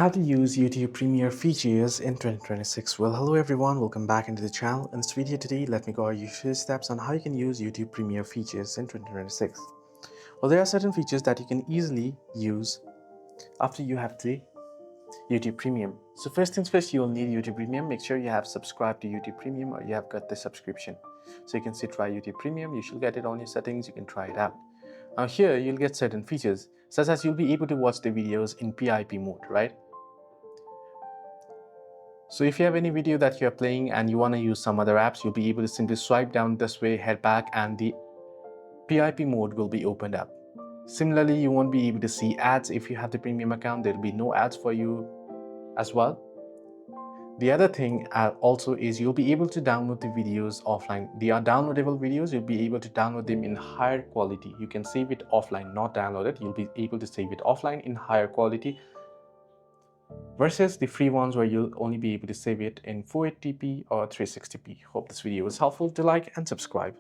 How to use YouTube Premiere features in 2026. Well, hello everyone, welcome back into the channel. In this video today, let me go over you few steps on how you can use YouTube Premiere features in 2026. Well, there are certain features that you can easily use after you have the YouTube Premium. So first things first, you'll need YouTube Premium. Make sure you have subscribed to YouTube Premium or you have got the subscription. So you can see try YouTube Premium. You should get it on your settings. You can try it out. Now here, you'll get certain features such as you'll be able to watch the videos in PIP mode, right? So if you have any video that you're playing and you want to use some other apps, you'll be able to simply swipe down this way, head back, and the PIP mode will be opened up. Similarly, you won't be able to see ads if you have the premium account. There will be no ads for you as well. The other thing also is you'll be able to download the videos offline. The downloadable videos, you'll be able to download them in higher quality. You can save it offline, not download it. You'll be able to save it offline in higher quality versus the free ones where you'll only be able to save it in 480p or 360p. Hope this video was helpful. Do like and subscribe.